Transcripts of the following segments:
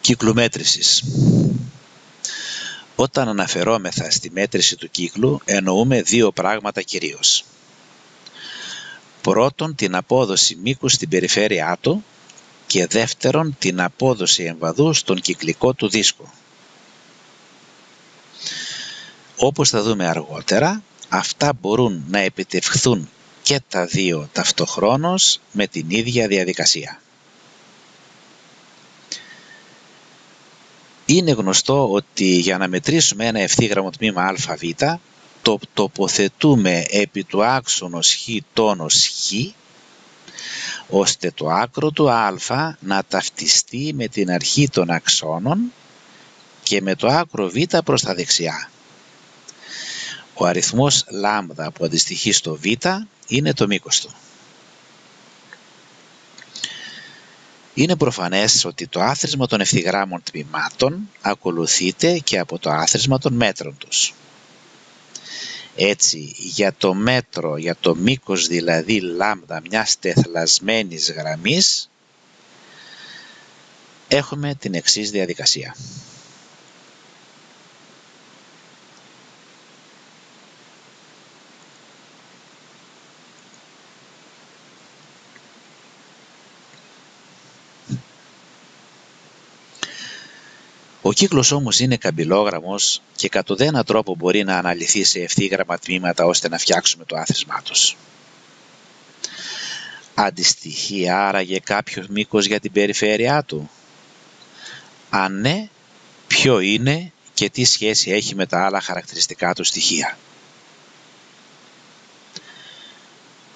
κύκλου μέτρησης. Όταν αναφερόμεθα στη μέτρηση του κύκλου, εννοούμε δύο πράγματα κυρίως. Πρώτον, την απόδοση μήκους στην περιφέρειά του και δεύτερον, την απόδοση εμβαδού στον κυκλικό του δίσκο. Όπως θα δούμε αργότερα, αυτά μπορούν να επιτευχθούν και τα δύο ταυτοχρόνως με την ίδια διαδικασία. Είναι γνωστό ότι για να μετρήσουμε ένα ευθύγραμμο τμήμα ΑΒ, το τοποθετούμε επί του άξονος χ τόνος χ, ώστε το άκρο του α να ταυτιστεί με την αρχή των αξώνων και με το άκρο β προς τα δεξιά. Ο αριθμός λάμδα που αντιστοιχεί στο β είναι το μήκος του. Είναι προφανές ότι το άθροισμα των ευθυγράμμων τμήματων ακολουθείται και από το άθροισμα των μέτρων τους. Έτσι, για το μέτρο, για το μήκος δηλαδή λάμδα μιας τεθλασμένης γραμμής, έχουμε την εξής διαδικασία. Ο κύκλος όμως είναι καμπυλόγραμμος και κατ' ουδένα τρόπο μπορεί να αναλυθεί σε ευθύγραμμα τμήματα ώστε να φτιάξουμε το άθροισμά τους. Αντιστοιχεί άραγε κάποιο μήκος για την περιφέρειά του? Αν ναι, ποιο είναι και τι σχέση έχει με τα άλλα χαρακτηριστικά του στοιχεία?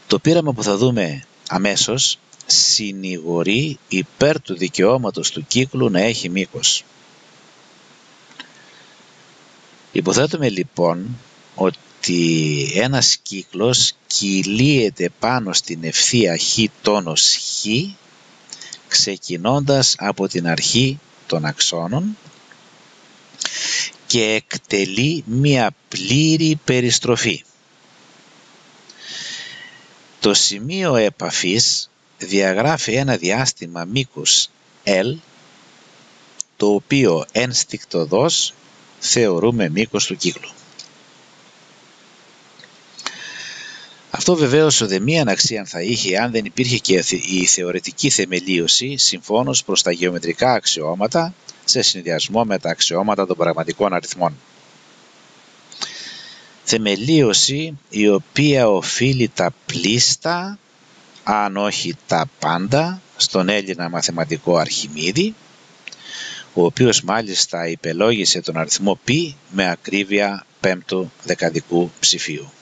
Το πείραμα που θα δούμε αμέσως συνηγορεί υπέρ του δικαιώματος του κύκλου να έχει μήκος. Υποθέτουμε λοιπόν ότι ένας κύκλος κυλίεται πάνω στην ευθεία χ τόνος χ, ξεκινώντας από την αρχή των αξώνων και εκτελεί μία πλήρη περιστροφή. Το σημείο επαφής διαγράφει ένα διάστημα μήκους L, το οποίο ενστικτωδώς θεωρούμε μήκος του κύκλου. Αυτό βεβαίως ουδεμίαν αξία θα είχε αν δεν υπήρχε και η θεωρητική θεμελίωση συμφώνως προς τα γεωμετρικά αξιώματα σε συνδυασμό με τα αξιώματα των πραγματικών αριθμών. Θεμελίωση η οποία οφείλει τα πλήστα, αν όχι τα πάντα, στον Έλληνα μαθηματικό Αρχιμίδη, ο οποίος μάλιστα υπελόγισε τον αριθμό π με ακρίβεια πέμπτου δεκαδικού ψηφίου.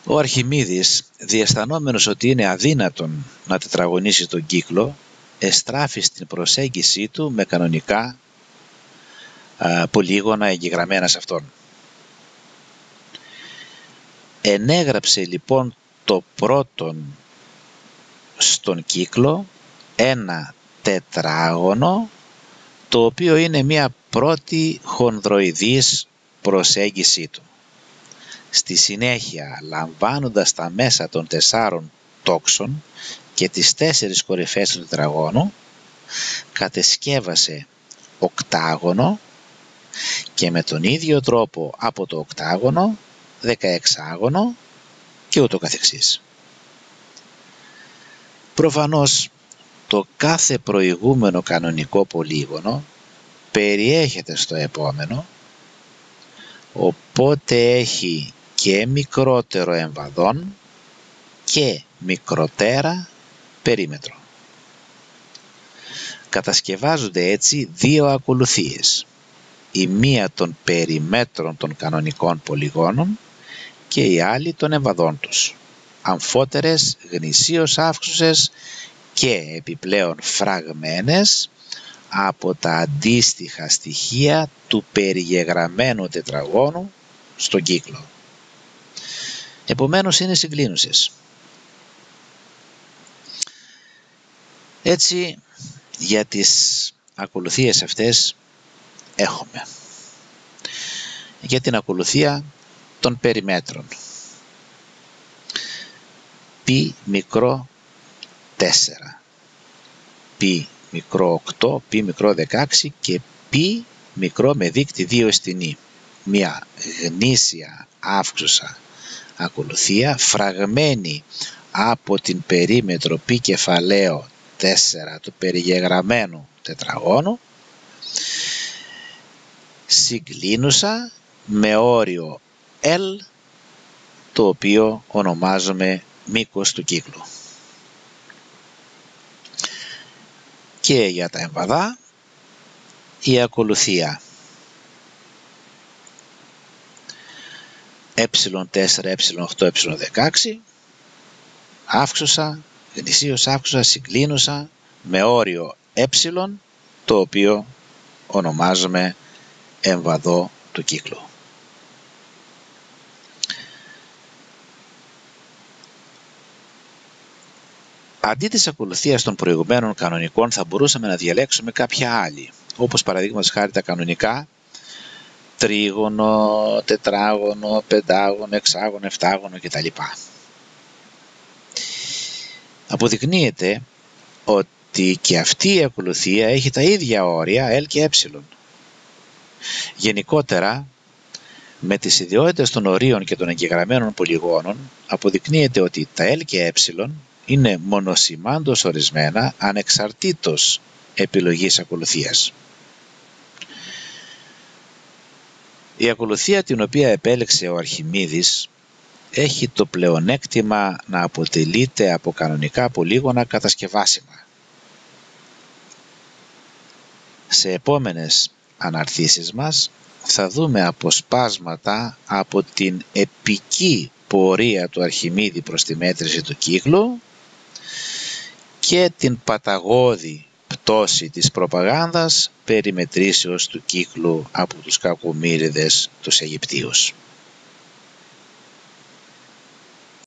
Ο Αρχιμίδης, διαισθανόμενος ότι είναι αδύνατον να τετραγωνίσει τον κύκλο, εστράφει στην προσέγγιση του με κανονικά πολύγωνα εγγεγραμμένα σε αυτόν. Ενέγραψε λοιπόν το πρώτον στον κύκλο ένα τετράγωνο, το οποίο είναι μια πρώτη χονδροειδής προσέγγιση του. Στη συνέχεια, λαμβάνοντας τα μέσα των 4 τόξων και τις 4 κορυφές του τετραγώνου, κατεσκεύασε οκτάγωνο και με τον ίδιο τρόπο από το οκτάγωνο 16άγωνο και ούτω καθεξής. Προφανώς το κάθε προηγούμενο κανονικό πολύγωνο περιέχεται στο επόμενο, οπότε έχει και μικρότερο εμβαδόν και μικροτέρα περίμετρο. Κατασκευάζονται έτσι δύο ακολουθίες, η μία των περιμέτρων των κανονικών πολυγώνων και η άλλη των εμβαδών τους, αμφότερες, γνησίως αύξουσες και επιπλέον φραγμένες από τα αντίστοιχα στοιχεία του περιγεγραμμένου τετραγώνου στον κύκλο. Επομένως είναι συγκλίνουσες. Έτσι, για τις ακολουθίες αυτές έχουμε για την ακολουθία των περιμέτρων π μικρό 4, π μικρό 8, π μικρό 16 και π μικρό με δείκτη 2 στην ι. Μια γνήσια αύξουσα ακολουθία φραγμένη από την περίμετρο π κεφαλαίο 4 του περιγεγραμμένου τετραγώνου, συγκλίνουσα με όριο L, το οποίο ονομάζουμε μήκος του κύκλου. Και για τα εμβαδά η ακολουθία ε4, ε8, ε16, αύξουσα, γνησίως αύξουσα, συγκλίνουσα με όριο ε, το οποίο ονομάζουμε εμβαδό του κύκλου. Αντί της ακολουθίας των προηγουμένων κανονικών θα μπορούσαμε να διαλέξουμε κάποια άλλη, όπως παραδείγματος χάρη τα κανονικά τρίγωνο, τετράγωνο, πεντάγωνο, εξάγωνο, εφτάγωνο κτλ. Αποδεικνύεται ότι και αυτή η ακολουθία έχει τα ίδια όρια L και ε. Γενικότερα, με τις ιδιότητες των ορίων και των εγγεγραμμένων πολυγώνων, αποδεικνύεται ότι τα L και ε είναι μονοσημάντως ορισμένα ανεξαρτήτως επιλογής ακολουθίας. Η ακολουθία την οποία επέλεξε ο Αρχιμίδης έχει το πλεονέκτημα να αποτελείται από κανονικά πολύγωνα κατασκευάσιμα. Σε επόμενες αναρτήσεις μας θα δούμε αποσπάσματα από την επική πορεία του Αρχιμίδη προς τη μέτρηση του κύκλου και την παταγώδη πτώση της προπαγάνδας περί μετρήσεως του κύκλου από τους κακομοίριδες τους Αιγυπτίους.